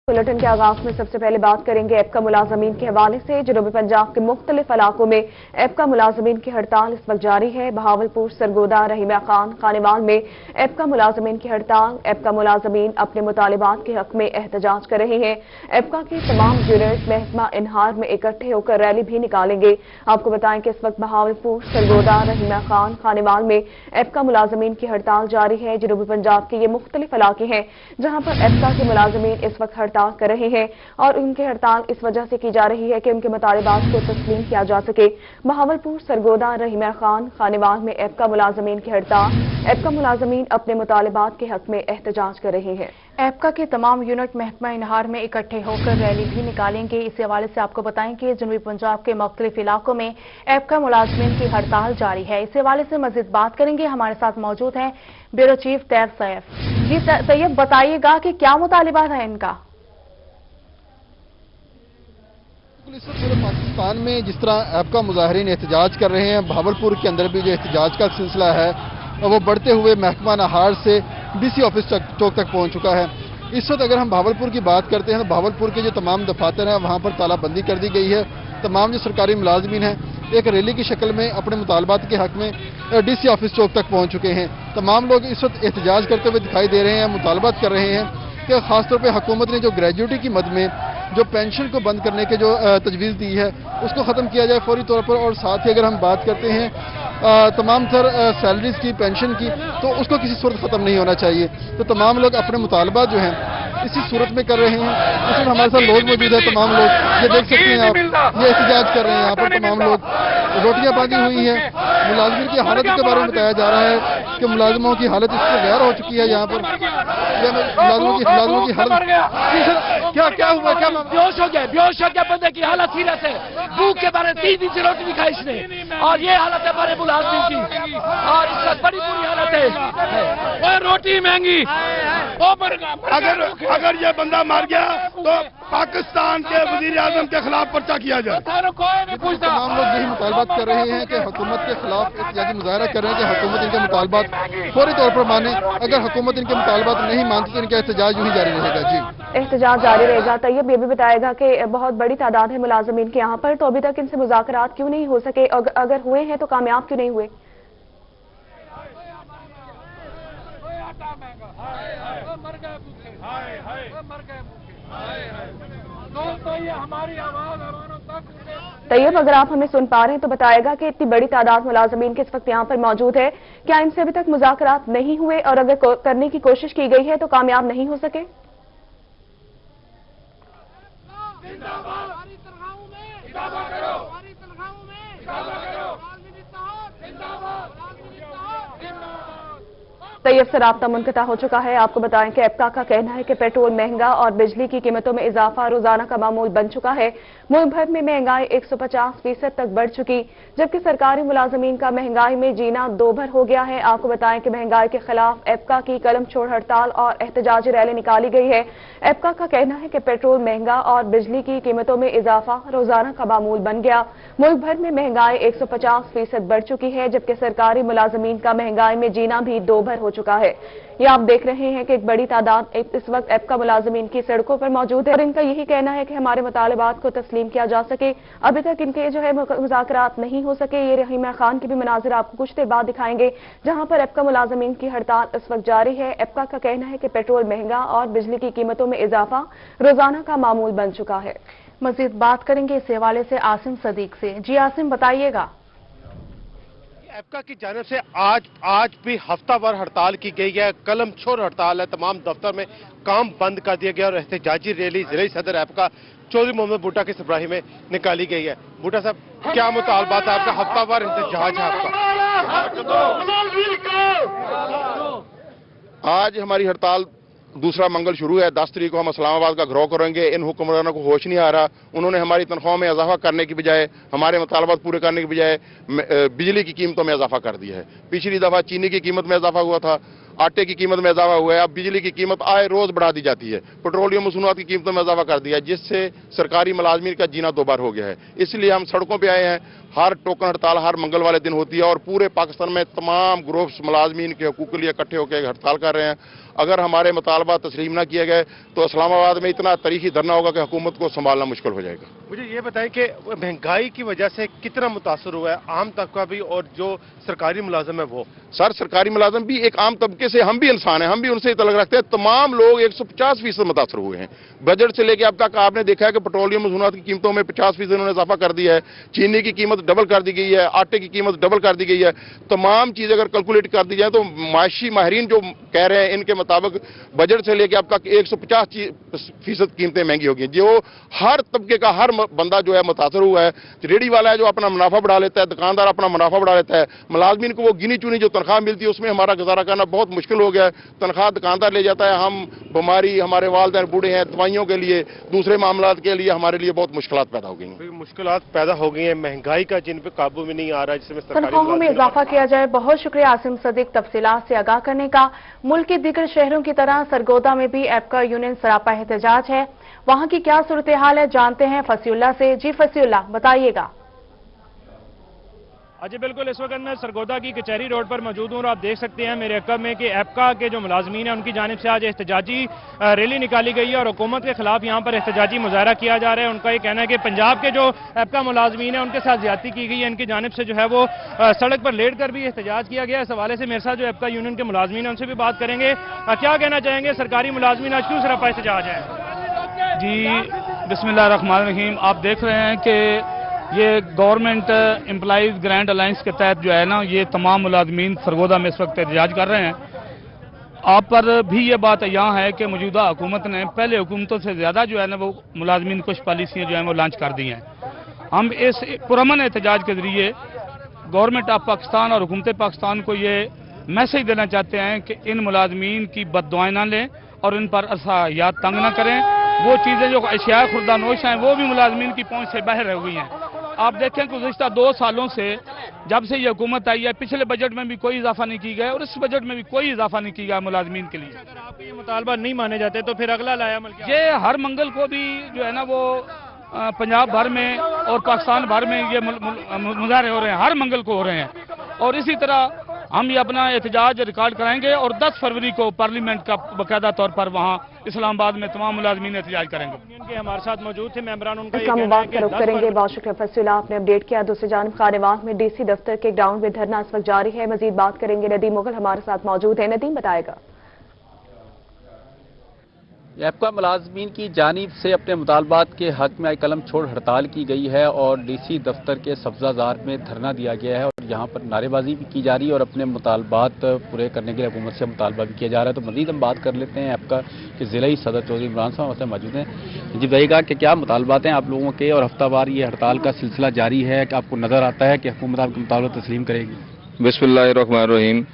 Bulletin के आगाज में सबसे पहले बात करेंगे एपका मुलाजमीन के हवाले से। जनूबी पंजाब के मुख्तलिफ इलाकों में एपका मुलाजमीन की हड़ताल इस वक्त जारी है। बहावलपुर, सरगोदा, रहीमा खान, खानेवाल में एपका मुलाजमीन की हड़ताल। एपका मुलाजमीन अपने मुतालिबात के हक में एहतजाज कर रहे हैं। एपका के तमाम यूनिट महकमा इनहार में इकट्ठे होकर रैली भी निकालेंगे। आपको बताएं कि इस वक्त बहावलपुर, सरगोदा, रहीमा खान, खानेवाल में एपका मुलाजमीन की हड़ताल जारी है। जनूबी पंजाब के ये मुख्तलिफ इलाके हैं जहां पर एपका के मुलाजमीन इस वक्त हड़ताल कर रहे हैं और उनकी हड़ताल इस वजह से की जा रही है कि उनके मुतालिबात को तस्लीम किया जा सके। बहावलपुर, सरगोदा, रहीमा खान, खानेवाल में एपका मुलाजमीन की हड़ताल। एपका मुलाजमीन अपने मुतालिबात के हक में एहतजाज कर रहे हैं। एपका के तमाम यूनिट महकमा इनहार में इकट्ठे होकर रैली भी निकालेंगे। इस हवाले से आपको बताएं कि जनूबी पंजाब के मुख्तलिफ इलाकों में एपका मुलाजमीन की हड़ताल जारी है। इस हवाले से मजीद बात करेंगे। हमारे साथ मौजूद हैं ब्यूरो चीफ तैयब सैयद। जी तैयब, बताइएगा कि क्या मुतालिबात है इनका? इस वक्त पूरे पाकिस्तान में जिस तरह एपका मुजाहिरीन एहतजाज कर रहे हैं, भावलपुर के अंदर भी जो एहतजाज का सिलसिला है वो बढ़ते हुए महकमा नहार से डीसी ऑफिस चौक तक पहुंच चुका है। इस वक्त अगर हम भावलपुर की बात करते हैं तो भावलपुर के जो तमाम दफातर हैं वहां पर तालाबंदी कर दी गई है। तमाम जो सरकारी मुलाजमीन हैं एक रैली की शक्ल में अपने मुतालबात के हक में डीसी ऑफिस चौक तक पहुंच चुके हैं। तमाम लोग इस वक्त एहतजाज करते हुए दिखाई दे रहे हैं, मुतालबात कर रहे हैं कि खासतौर पर हुकूमत ने जो ग्रेजुएटी की मद में जो पेंशन को बंद करने के जो तजवीज़ दी है उसको ख़त्म किया जाए फौरी तौर पर। और साथ ही अगर हम बात करते हैं तमाम तर सैलरीज की, पेंशन की, तो उसको किसी सूरत ख़त्म नहीं होना चाहिए। तो तमाम लोग अपने मुतालबात जो हैं इसी सूरत में कर रहे हैं। इस वक्त हमारे साथ लोग मौजूद है, तमाम लोग ये देख सकते हैं आप, ये एहतजाज कर रहे हैं। यहाँ पर तमाम लोग रोटियां बांधी हुई हैं। मुलाजमिन की हालत के बारे में बताया जा रहा है कि मुलाजमों की हालत इससे गैर हो चुकी है। यहाँ पर मुलाजमों की हालत क्या हुआ? क्या बेहोश हो गया बंदे की हालत सीरियस है। भूख के बारे 3 दिन से रोटी नहीं खाई इसने और ये हालत है हमारे मुलाजमिन की और इसका बड़ी बुरी हालत है। वो रोटी महंगी, अगर ये बंदा मर गया तो पाकिस्तान के वजीर आजम के खिलाफ पर्चा किया जाए। तमाम लोग यही मुतालबात कर रहे हैं कि हुकूमत के खिलाफ एहतजाजी मुजाहरा कर रहे हैं कि हुकूमत इनके मुतालबात फौरी तौर पर माने। अगर हुकूमत इनके मुतालबात नहीं मानती तो इनका एहतजाज यूं ही जारी रहेगा। जी, एहतजाज जारी रहेगा। तैयब, ये भी बताएगा कि बहुत बड़ी तादाद है मुलाजमीन के यहाँ पर, तो अभी तक इनसे मुज़ाकरात क्यों नहीं हो सके? अगर हुए हैं तो कामयाब क्यों नहीं हुए? तैयब, अगर आप हमें सुन पा रहे हैं तो बताएगा कि इतनी बड़ी तादाद मुलाजमीन के इस वक्त यहाँ पर मौजूद है, क्या इनसे अभी तक मुज़ाकरात नहीं हुए और अगर करने की कोशिश की गई है तो कामयाब नहीं हो सके? तैयब से राब्ता मुनक़ता हो चुका है। आपको बताएं कि एपका का कहना है कि पेट्रोल महंगा और बिजली की कीमतों में इजाफा रोजाना का मामूल बन चुका है। मुल्क भर में महंगाई 150% तक बढ़ चुकी, जबकि सरकारी मुलाजमीन का महंगाई में जीना दोभर हो गया है। आपको बताएं कि महंगाई के खिलाफ एपका की कलम छोड़ हड़ताल और एहतजाजी रैली निकाली गई है। एपका का कहना है कि पेट्रोल महंगा और बिजली की कीमतों में इजाफा रोजाना का मामूल बन गया। मुल्क भर में महंगाई 150% बढ़ चुकी है, जबकि सरकारी मुलाजमीन का महंगाई में जीना भी दोभर हो चुका है। ये आप देख रहे हैं कि एक बड़ी तादाद इस वक्त एपका मुलाजमीन की सड़कों पर मौजूद है और इनका यही कहना है कि हमारे मुतालिबात को तस्लीम किया जा सके। अभी तक इनके जो है मुज़ाकरात नहीं हो सके। ये रहीमा खान की भी मनाजिर आपको कुछ देर बाद दिखाएंगे जहां पर एपका मुलाजमीन की हड़ताल इस वक्त जारी है। एपका का कहना है कि पेट्रोल महंगा और बिजली की कीमतों में इजाफा रोजाना का मामूल बन चुका है। मजीद बात करेंगे इस हवाले से आसिम सदीक से। जी आसिम, बताइएगा। एपका की जानिब से आज भी हफ्ता भर हड़ताल की गई है। कलम छोड़ हड़ताल है। तमाम दफ्तर में काम बंद कर दिया गया और एहतजाजी रैली जिले सदर एपका चौधरी मोहम्मद बूटा की सरबराही में निकाली गई है। बूटा साहब, क्या मुतालबात है आपका? हफ्ता भर एहतजाज है आपका। आज हमारी हड़ताल दूसरा मंगल शुरू है। 10 तारीख को हम इस्लामाबाद का घेराव करेंगे। इन हुक्मरानों को होश नहीं आ रहा। उन्होंने हमारी तनख्वाह में इजाफा करने की बजाय, हमारे मुतालबात पूरे करने की बजाय बिजली की कीमतों में इजाफा कर दिया है। पिछली दफा चीनी की कीमत में इजाफा हुआ था, आटे की कीमत में इजाफा हुआ है, अब बिजली की कीमत आए रोज बढ़ा दी जाती है। पेट्रोलियम मसनूआत की कीमतों में इजाफा कर दिया है, जिससे सरकारी मुलाजमीन का जीना दोबार हो गया है। इसलिए हम सड़कों पर आए हैं। हर टोकन हड़ताल हर मंगल वाले दिन होती है और पूरे पाकिस्तान में तमाम ग्रुप्स मुलाजमीन के हकूक के लिए इकट्ठे होकर हड़ताल कर रहे हैं। अगर हमारे मुतालबात तस्लीम ना किए गए तो इस्लामाबाद में इतना तारीखी धरना होगा कि हुकूमत को संभालना मुश्किल हो जाएगा। मुझे ये बताएं कि महंगाई की वजह से कितना मुतासर हुआ है आम तबका भी और जो सरकारी मुलाजिम है वो? सर सरकारी मुलाजिम भी एक आम तबके से, हम भी इंसान हैं, हम भी उनसे तलक रखते हैं। तमाम लोग 150% मुतासर हुए हैं। बजट से लेकर अब तक आपने देखा है कि पेट्रोलियम मसूनात की कीमतों में 50% उन्होंने इजाफा कर दिया है, चीनी की कीमत डबल कर दी गई है, आटे की कीमत डबल कर दी गई है। तमाम चीज़ अगर कैलकुलेट कर दी जाए तो माशी माहरीन जो कह रहे हैं इनके मुताबिक बजट से लेकर अब तक 150% कीमतें महंगी हो गई, जो हर तबके का हर बंदा जो है मुतासर हुआ है। रेडी वाला है जो अपना मुनाफा बढ़ा लेता है, दुकानदार अपना मुनाफा बढ़ा लेता है, मुलाजमीन को वो गिनी चुनी जो तनख्वाह मिलती है उसमें हमारा गुजारा करना बहुत मुश्किल हो गया है। तनख्वाह दुकानदार ले जाता है, हम बीमारी, हमारे वालिदैन बूढ़े हैं, दवाइयों के लिए, दूसरे मामलात के लिए हमारे लिए बहुत मुश्किलात पैदा हो गई हैं। मुश्किलात पैदा हो गई हैं, महंगाई का जिन पे काबू में नहीं आ रहा है, जिसमें तनख्वाहों में इजाफा किया जाए। बहुत शुक्रिया आसिम सदीक तफसीलात से आगाह करने का। मुल्क के दीगर शहरों की तरह सरगोदा में भी एपका यूनियन सरापा एहतजाज है। वहां की क्या सूरत हाल है जानते हैं फसीउल्लाह से। जी फसीउल्लाह बताइएगा। जी बिल्कुल, इस वक्त मैं सरगोदा की कचहरी रोड पर मौजूद हूँ और आप देख सकते हैं मेरे अक्ब में कि एपका के जो मुलाजमीन हैं उनकी जानिब से आज एहतजाजी रैली निकाली गई है और हुकूमत के खिलाफ यहाँ पर एहतजाजी मुजाहरा किया जा रहा है। उनका ये कहना है कि पंजाब के जो एपका मुलाजमीन हैं उनके साथ ज्यादती की गई है, इनकी जानिब से जो है वो सड़क पर लेट कर भी एहतजाज किया गया। इस हवाले से मेरे साथ जो एपका यूनियन के मुलाजमीन हैं उनसे भी बात करेंगे। क्या कहना चाहेंगे, सरकारी मुलाजमीन आज क्यों सरापा एहतजाज है? जी बिस्मिल्लाहिर्रहमानिर्रहीम, आप देख रहे हैं कि ये गवर्नमेंट एम्प्लॉइज ग्रैंड अलायंस के तहत जो है ना, ये तमाम मुलाजमीन सरगोदा में इस वक्त एहतजाज कर रहे हैं। आप पर भी ये बात यहाँ है कि मौजूदा हुकूमत ने पहले हुकूमतों से ज़्यादा जो है ना वो मुलाजमीन कुछ पॉलिसियाँ जो हैं वो लॉन्च कर दी हैं। हम इस पुरअमन एहतजाज के ज़रिए गवर्नमेंट ऑफ पाकिस्तान और हुकूमत पाकिस्तान को ये मैसेज देना चाहते हैं कि इन मुलाजमीन की बद्दुआएं ना लें और इन पर असहायात तंग ना करें। वो चीज़ें जो अशिया खुर्दानोश हैं वो भी मुलाजमीन की पहुँच से बाहर रह गई हैं। आप देखें कि गुज़िश्ता 2 सालों से जब से ये हुकूमत आई है, पिछले बजट में भी कोई इजाफा नहीं की गया और इस बजट में भी कोई इजाफा नहीं किया गया मुलाजमीन के लिए। अगर आपके ये मुतालबा नहीं माने जाते तो फिर अगला लायामल क्या? ये हर मंगल को भी जो है ना वो पंजाब भर में और पाकिस्तान भर में ये मुजाहरे हो रहे हैं, हर मंगल को हो रहे हैं। और इसी तरह हम ये अपना एहतजाज रिकॉर्ड कराएंगे और 10 फरवरी को पार्लियामेंट का बाकायदा तौर पर वहाँ इस्लामाबाद में तमाम मुलाजमीन एहतजाज करेंगे। हमारे साथ मौजूद थे मेंबरान, उनका इस्लामाबाद का रुख करेंगे। बहुत शुक्रिया फसीला, आपने अपडेट किया। दूसरी जानिब खानेवाल में डीसी दफ्तर के ग्राउंड में धरना इस वक्त जारी है। मजीद बात करेंगे, नदीम मुगल हमारे साथ मौजूद है। नदीम बताएगा। एपका मुलाजमीन की जानिब से अपने मुतालबात के हक में कलम छोड़ हड़ताल की गई है और डीसी दफ्तर के सब्जाजार में धरना दिया गया है और यहाँ पर नारेबाजी भी की जा रही है और अपने मुतालबात पूरे करने के लिए हुकूमत से मुतालबा भी किया जा रहा है। तो मज़ीद हम बात कर लेते हैं एपका के ज़िला सदर चौधरी इमरान साहब से मौजूद हैं। जी बताइएगा कि क्या मुतालबात हैं आप लोगों के और हफ्तावार ये हड़ताल का सिलसिला जारी है कि आपको नज़र आता है कि हुकूमत आपके मुतालबा तस्लीम करेगी? बिस्मिल्लाहिर्रहमानिर्रहीम,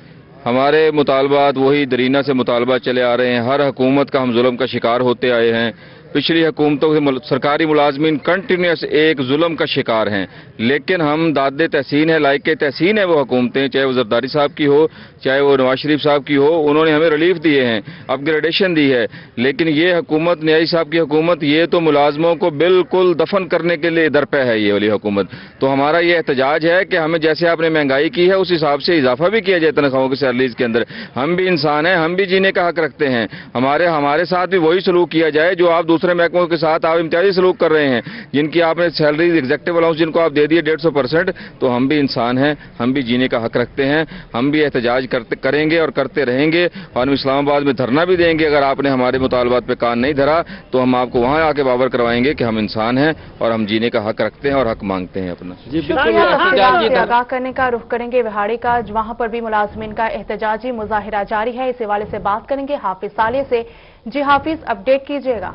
हमारे मुतालबात वही दरीना से मुतालबा चले आ रहे हैं। हर हुकूमत का हम जुल्म का शिकार होते आए हैं। पिछली हुकूमतों से सरकारी मुलाजमीन कंटिन्यूस एक जुल्म का शिकार हैं, लेकिन हम दादे तहसीन है, लायके तहसीन है वो हुकूमतें, चाहे वो जरदारी साहब की हो चाहे वो नवाज शरीफ साहब की हो, उन्होंने हमें रिलीफ दिए हैं, अपग्रेडेशन दी है। लेकिन ये हुकूमत, न्याई साहब की हुकूमत, ये तो मुलाजमों को बिल्कुल दफन करने के लिए दरपे है ये वाली हुकूमत। तो हमारा ये एहतजाज है कि हमें जैसे आपने महंगाई की है उस हिसाब से इजाफा भी किया जाए तनख्वाहों की सैलरीज के अंदर। हम भी इंसान हैं, हम भी जीने का हक रखते हैं। हमारे साथ भी वही सलूक किया जाए जो आप दूसरे महकमों के साथ आप इम्तियाजी सलूक कर रहे हैं, जिनकी आपने सैलरी एग्जेक्टिव अलाउंस जिनको आप दे दिए 150%। तो हम भी इंसान हैं, हम भी जीने का हक रखते हैं। हम भी एहतजाज करेंगे और करते रहेंगे और हम इस्लामाबाद में धरना भी देंगे। अगर आपने हमारे मुतालबात पे कान नहीं धरा तो हम आपको वहां आके बावर करवाएंगे कि हम इंसान हैं और हम जीने का हक रखते हैं और हक मांगते हैं अपना। जी बिल्कुल, आगाह करने का रुख करेंगे विहाड़ी का, वहां पर भी मुलाजमीन का एहतजाजी मुजाहिरा जारी है। इस हवाले से बात करेंगे हाफिज साले से। जी हाफिज, अपडेट कीजिएगा।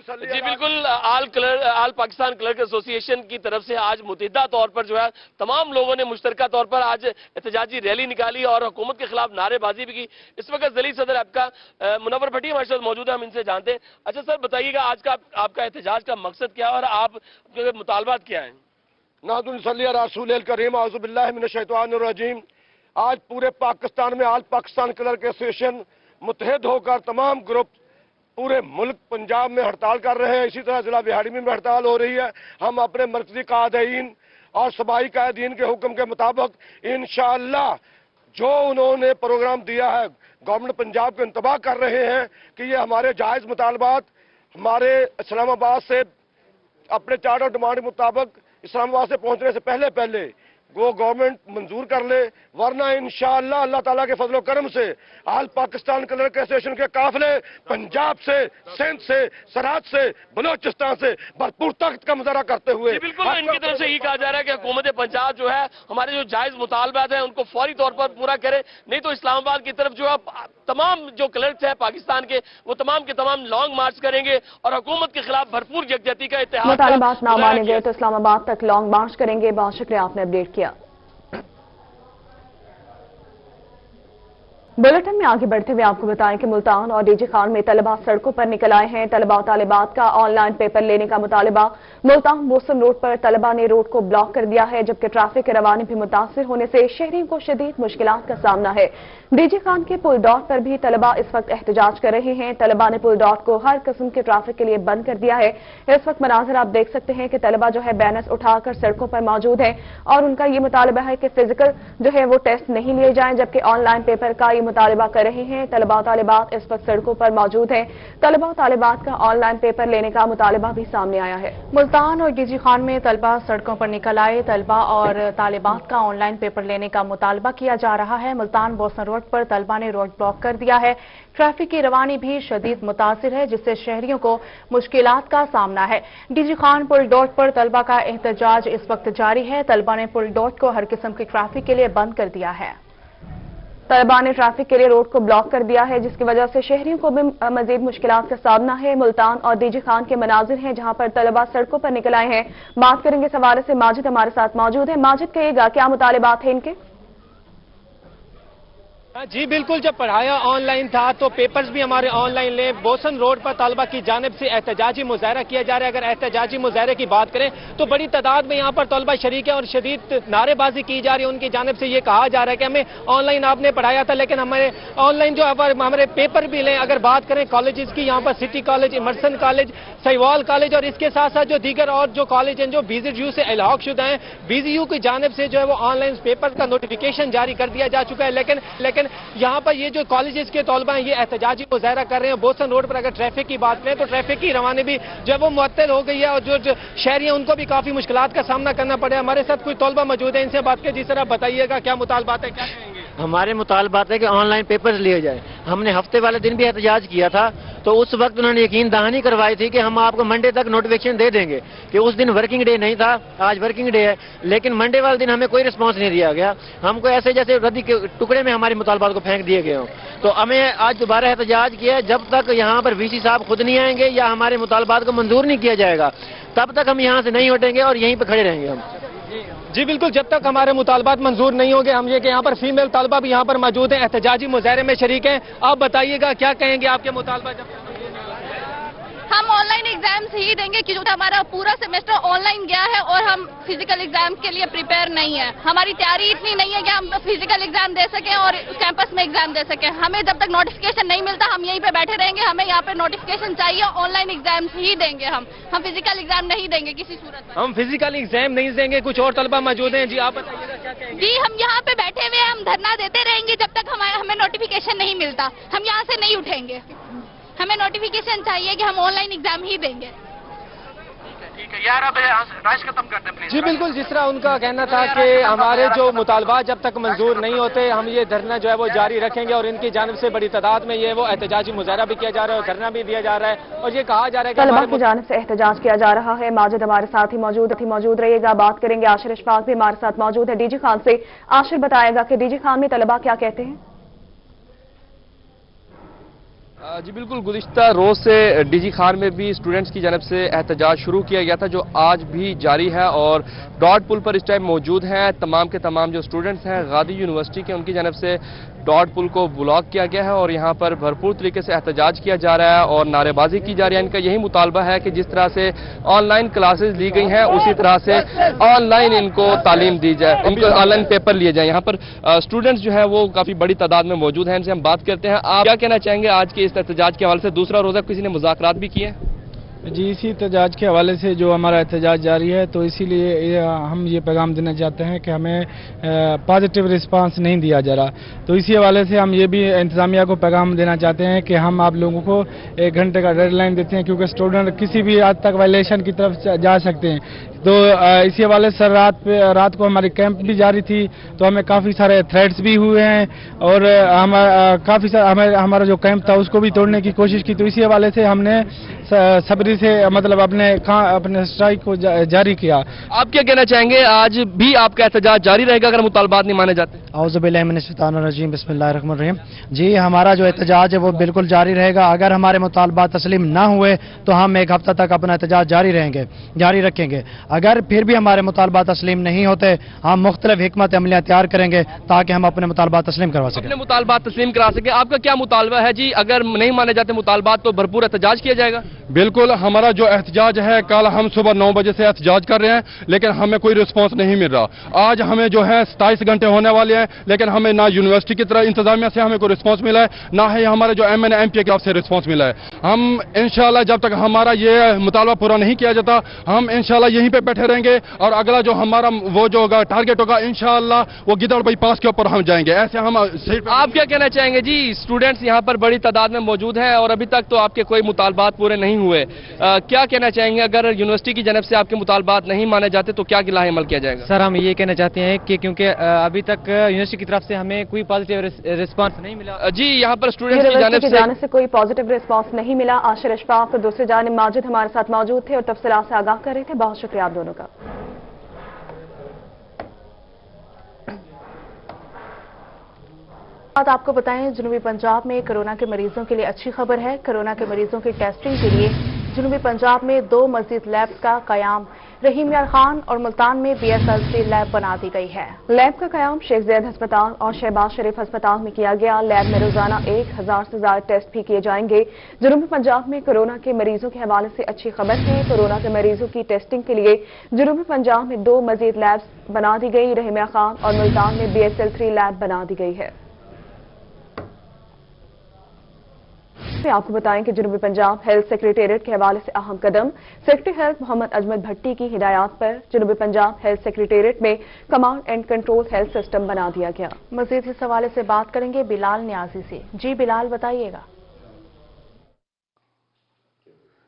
जी बिल्कुल, आल पाकिस्तान क्लर्क एसोसिएशन की तरफ से आज मुतहदा तौर पर जो है तमाम लोगों ने मुश्तरका तौर पर आज एहतजाजी रैली निकाली और हुकूमत के खिलाफ नारेबाजी भी की। इस वक्त ज़िली सदर आपका मुनव्वर भट्टी हमारे साथ मौजूद है, हम इनसे जानते हैं। अच्छा सर, बताइएगा आज का आपका एहतजाज का मकसद क्या है और आप मुतालबात क्या है? नादुल करीम आज़ुबिल्लाहि मिनश्शैतानिर्रजीम। आज पूरे पाकिस्तान में आल पाकिस्तान क्लर्क एसोसिएशन मुत्तहिद होकर तमाम ग्रुप पूरे मुल्क पंजाब में हड़ताल कर रहे हैं। इसी तरह जिला बिहाड़ी में भी हड़ताल हो रही है। हम अपने मरकजी कायदीन और सूबाई कायदीन के हुक्म के मुताबिक इंशाअल्लाह जो उन्होंने प्रोग्राम दिया है गवर्नमेंट पंजाब को इंतबाह कर रहे हैं कि ये हमारे जायज मुतालबात हमारे इस्लामाबाद से अपने चार्ट और डिमांड के मुताबिक इस्लामाबाद से पहुंचने से पहले वो गवर्नमेंट मंजूर कर ले, वरना इंशाअल्लाह अल्लाह ताला के फजल करम से आल पाकिस्तान क्लर्क एसोसिएशन के काफिले पंजाब से, सिंध से, सरहद से, बलोचिस्तान से भरपूर ताकत का मुजाहरा करते हुए बिल्कुल इनकी तरफ से ये कहा जा रहा है कि हुकूमत पंजाब जो है हमारे जो जायज मुतालबात हैं उनको फौरी तौर पर पूरा करे, नहीं तो इस्लामाबाद की तरफ जो है तमाम जो क्लर्क्स हैं पाकिस्तान के वो तमाम के तमाम लॉन्ग मार्च करेंगे और हुकूमत के खिलाफ भरपूर यकजहती का इत्तेहाद मुतालबात ना माने गए तो इस्लामाबाद तक लॉन्ग मार्च करेंगे। बहुत शुक्रिया, आपने अपडेट किया। बुलेटिन में आगे बढ़ते हुए आपको बताएं कि मुल्तान और डीजी खान में तलबा सड़कों पर निकल आए हैं। तलबा और तालिबात का ऑनलाइन पेपर लेने का मुतालबा। मुल्तान बोसन रोड पर तलबा ने रोड को ब्लॉक कर दिया है, जबकि ट्रैफिक की रवानी भी मुतासिर होने से शहरियों को शदीद मुश्किलात का सामना है। डीजी खान के पुल डॉट पर भी तलबा इस वक्त एहतजाज कर रहे हैं। तलबा ने पुल डॉट को हर किस्म के ट्रैफिक के लिए बंद कर दिया है। इस वक्त मनाजिर आप देख सकते हैं कि तलबा जो है बैनर्स उठाकर सड़कों पर मौजूद है और उनका ये मुतालबा है कि फिजिकल जो है वो टेस्ट नहीं लिए जाएं, जबकि ऑनलाइन पेपर का ये मुतालबा कर रहे हैं। तलबा और तालिबात इस वक्त सड़कों पर मौजूद हैं। तलबा और तालिबात का ऑनलाइन पेपर लेने का मुतालबा भी सामने आया है। मुल्तान और डीजी खान में तलबा सड़कों पर निकल आए। तलबा और तालिबात का ऑनलाइन पेपर लेने का मुतालबा किया जा रहा है। मुल्तान बोसन रोड पर तलबा ने रोड ब्लॉक कर दिया है। ट्रैफिक की रवानी भी शदीद मुतासिर है, जिससे शहरियों को मुश्किलात का सामना है। डीजी खान पुल डॉट पर तलबा का एहतजाज इस वक्त जारी है। तलबा ने पुल डॉट को हर किस्म की ट्रैफिक के लिए बंद कर दिया है। तलबा ने ट्रैफिक के लिए रोड को ब्लॉक कर दिया है, जिसकी वजह से शहरियों को भी मजीद मुश्किलात का सामना है। मुल्तान और डीजी खान के मनाजिर हैं जहां पर तलबा सड़कों पर निकल आए हैं। बात करेंगे इस हवाले से, माजिद हमारे साथ मौजूद है। माजिद, कहिएगा क्या मुतालिबात है इनके? जी बिल्कुल, जब पढ़ाया ऑनलाइन था तो पेपर्स भी हमारे ऑनलाइन ले। बोसन रोड पर तलबा की जानिब से एहतजाजी मुजाहरा किया जा रहा है। अगर एहतजाजी मुजाहरे की बात करें तो बड़ी तादाद में यहाँ पर तलबा शरीक है और शदीद नारेबाजी की जा रही है। उनकी जानिब से ये कहा जा रहा है कि हमें ऑनलाइन आपने पढ़ाया था, लेकिन हमारे ऑनलाइन जो हमारे पेपर भी लें। अगर बात करें कॉलेज की, यहाँ पर city college, Emerson college, Sahiwal college और इसके साथ साथ जो दीगर और जो कॉलेज हैं जो BZU से इलाक शुदा हैं, BZU की जानिब से जो है वो ऑनलाइन पेपर का नोटिफिकेशन जारी कर दिया जा चुका है। लेकिन यहाँ पर ये जो कॉलेजेस के तलबा हैं ये एहतजाजी मुजाहरा कर रहे हैं। बोसन रोड पर अगर ट्रैफिक की बात करें तो ट्रैफिक की रवानी भी जो है वो मुअत्तल हो गई है और जो शहरी हैं उनको भी काफी मुश्किलात का सामना करना पड़ा है। हमारे साथ कोई तलबा मौजूद है, इनसे बात करें। जिस तरह बताइएगा क्या मुतालबात है, क्या कहेंगे? हमारे मुतालबात है कि ऑनलाइन पेपर्स लिए जाए। हमने हफ्ते वाले दिन भी एहतजाज किया था तो उस वक्त उन्होंने यकीन दहानी करवाई थी कि हम आपको मंडे तक नोटिफिकेशन दे देंगे, कि उस दिन वर्किंग डे नहीं था, आज वर्किंग डे है। लेकिन मंडे वाले दिन हमें कोई रिस्पांस नहीं दिया गया। हमको ऐसे जैसे रद्दी के टुकड़े में हमारे मुतालबात को फेंक दिए गए हों। तो हमें आज दोबारा एहतजाज किया है। जब तक यहाँ पर VC साहब खुद नहीं आएंगे या हमारे मुतालबात को मंजूर नहीं किया जाएगा तब तक हम यहाँ से नहीं हटेंगे और यहीं पर खड़े रहेंगे हम। जी बिल्कुल, जब तक हमारे मुतालबात मंजूर नहीं होंगे। हम ये कि यहाँ पर फीमेल तलबा भी यहाँ पर मौजूद हैं, एहतजाजी मुजाहरे में शरीक हैं। आप बताइएगा क्या कहेंगे, आपके मुतालबा? हम ऑनलाइन एग्जाम्स ही देंगे क्योंकि हमारा पूरा सेमेस्टर ऑनलाइन गया है और हम फिजिकल एग्जाम के लिए प्रिपेयर नहीं है। हमारी तैयारी इतनी नहीं है कि हम फिजिकल एग्जाम दे सकें और कैंपस में एग्जाम दे सकें। हमें जब तक नोटिफिकेशन नहीं मिलता हम यहीं पे बैठे रहेंगे। हमें यहाँ पे नोटिफिकेशन चाहिए, ऑनलाइन एग्जाम्स ही देंगे हम फिजिकल एग्जाम नहीं देंगे किसी सूरत में। हम फिजिकल एग्जाम नहीं देंगे। कुछ और तलबा मौजूद हैं, जी आप बताइएगा क्या कहेंगे? जी हम यहाँ पे बैठे हुए हम धरना देते रहेंगे जब तक हमें नोटिफिकेशन नहीं मिलता। हम यहाँ से नहीं उठेंगे। हमें नोटिफिकेशन चाहिए कि हम ऑनलाइन एग्जाम ही देंगे। ठीक है यार, अब राइस खत्म कर दें प्लीज। जी बिल्कुल, जिस तरह उनका कहना था कि हमारे जो मुतालबात जब तक मंजूर नहीं होते हम ये धरना जो है वो जारी रखेंगे और इनकी जानिब से बड़ी तादाद में ये वो एहतजाजी मुजाहरा भी किया जा रहा है और धरना भी दिया जा रहा है और ये कहा जा रहा है कि तलबा की जानिब से एहतजाज किया जा रहा है। माजिद हमारे साथ ही मौजूद रहिएगा। बात करेंगे आशिर इशफाक भी हमारे साथ मौजूद है डीजी खान से। आशिर बताएगा कि डीजी खान में तलबा क्या कहते हैं? जी बिल्कुल, गुज़िश्ता रोज से डीजी खान में भी स्टूडेंट्स की जानिब से एहतजाज शुरू किया गया था जो आज भी जारी है और डॉट पुल पर इस टाइम मौजूद हैं तमाम के तमाम जो स्टूडेंट्स हैं गादी यूनिवर्सिटी के, उनकी जानिब से डॉट पुल को ब्लॉक किया गया है और यहाँ पर भरपूर तरीके से एहतजाज किया जा रहा है और नारेबाजी की जा रही है। इनका यही मुतालबा है कि जिस तरह से ऑनलाइन क्लासेस ली गई हैं उसी तरह से ऑनलाइन इनको तालीम दी जाए, इनको ऑनलाइन पेपर लिए जाए। यहाँ पर स्टूडेंट्स जो है वो काफी बड़ी तादाद में मौजूद हैं, इनसे हम बात करते हैं। आप क्या कहना चाहेंगे आज के इस एहतजाज के हवाले से? दूसरा रोजा किसी ने मुज़ाकरात भी किए? जी, इसी एहतजाज के हवाले से जो हमारा एहतजाज जारी है, तो इसीलिए हम ये पैगाम देना चाहते हैं कि हमें पॉजिटिव रिस्पांस नहीं दिया जा रहा। तो इसी हवाले से हम ये भी इंतज़ामिया को पैगाम देना चाहते हैं कि हम आप लोगों को 1 घंटे का डेडलाइन देते हैं, क्योंकि स्टूडेंट किसी भी हद तक वायलेशन की तरफ जा सकते हैं। तो इसी हवाले से रात को हमारी कैंप भी जारी थी, तो हमें काफ़ी सारे थ्रेट्स भी हुए हैं और हमारा जो कैंप था उसको भी तोड़ने की कोशिश की। तो इसी हवाले से हमने सबरी से मतलब अपने स्ट्राइक को जारी किया। आप क्या कहना चाहेंगे, आज भी आपका एहतजाज जारी रहेगा अगर मुतालबात नहीं माने जाते? औज़ुबिल्लाहिमिनश्शैतानिर्रजीम, बिस्मिल्लाहिर्रहमानिर्रहीम। जी, हमारा जो एहतजाज है वो बिल्कुल जारी रहेगा। अगर हमारे मुतालबात तस्लीम ना हुए तो हम 1 हफ्ता तक अपना एहतजाज जारी रखेंगे। अगर फिर भी हमारे मुतालबात तस्लीम नहीं होते, हम मुख्तलिफ हिकमत अमलियाँ तैयार करेंगे ताकि हम अपने मुतालबात तस्लीम करवा सकें। अपने मुतालबात तस्लीम करा सकें। आपका क्या मुतालबा है जी? अगर नहीं माने जाते मुतालबात तो भरपूर एहतजाज किया जाएगा? बिल्कुल, हमारा जो एहतजाज है, कल हम सुबह 9 बजे से एहतजाज कर रहे हैं, लेकिन हमें कोई रिस्पांस नहीं मिल रहा। आज हमें जो है 27 घंटे होने वाले हैं, लेकिन हमें ना यूनिवर्सिटी की तरह इंतजामिया से हमें कोई रिस्पांस मिला है, ना ही हमारे जो MNA MP की तरफ से रिस्पांस मिला है। हम इंशाल्लाह जब तक हमारा ये मुतालबा पूरा नहीं किया जाता, हम इंशाल्लाह यहीं पे बैठे रहेंगे और अगला जो हमारा वो जो होगा टारगेट होगा, इंशाल्लाह वो गिदड़ बाईपास के ऊपर हम जाएंगे। ऐसे हम आप क्या कहना चाहेंगे जी? स्टूडेंट्स यहाँ पर बड़ी तादाद में मौजूद हैं और अभी तक तो आपके कोई मुतालबात पूरे नहीं हुए। क्या कहना चाहेंगे, अगर यूनिवर्सिटी की जानब से आपके मुतालबात नहीं माने जाते तो क्या गिला अमल किया जाएगा? सर, हम ये कहना चाहते हैं कि क्योंकि अभी तक यूनिवर्सिटी की तरफ से हमें कोई पॉजिटिव रिस्पांस नहीं मिला। जी, यहाँ पर स्टूडेंट्स की जानिब से कोई पॉजिटिव रिस्पांस नहीं मिला। आशिर अशफाक और दूसरी जानिब माजिद हमारे साथ मौजूद थे और तफसीलात से आगाह कर रहे थे। बहुत शुक्रिया आप दोनों का। आपको बताएं, जनूबी पंजाब में कोरोना के मरीजों के लिए अच्छी खबर है। कोरोना के मरीजों की टेस्टिंग के लिए जनूबी पंजाब में 2 मजीद लैब्स का कयाम रहीम यार खान और मुल्तान में BSL-3 लैब बना दी गई है। लैब का कयाम शेख ज़ैद अस्पताल और शहबाज शरीफ अस्पताल में किया गया। लैब में रोजाना 1000 से ज्यादा टेस्ट भी किए जाएंगे। जनूबी पंजाब में कोरोना के मरीजों के हवाले से अच्छी खबर है। कोरोना के मरीजों की टेस्टिंग के लिए जनूबी पंजाब में 2 मजीद लैब्स बना दी गई। रहीम यार खान और मुल्तान में BSL-3 लैब बना दी गई है। आपको बताएं कि जनूबी पंजाब हेल्थ सेक्रेटेरिएट के हवाले से अहम कदम। सेक्रेटरी हेल्थ मोहम्मद अजमत भट्टी की हिदायत पर जनूबी पंजाब हेल्थ सेक्रेटेरिएट में command and control health system बना दिया गया। मजीद इस हवाले से बात करेंगे बिलाल न्याजी से। जी बिलाल, बताइएगा।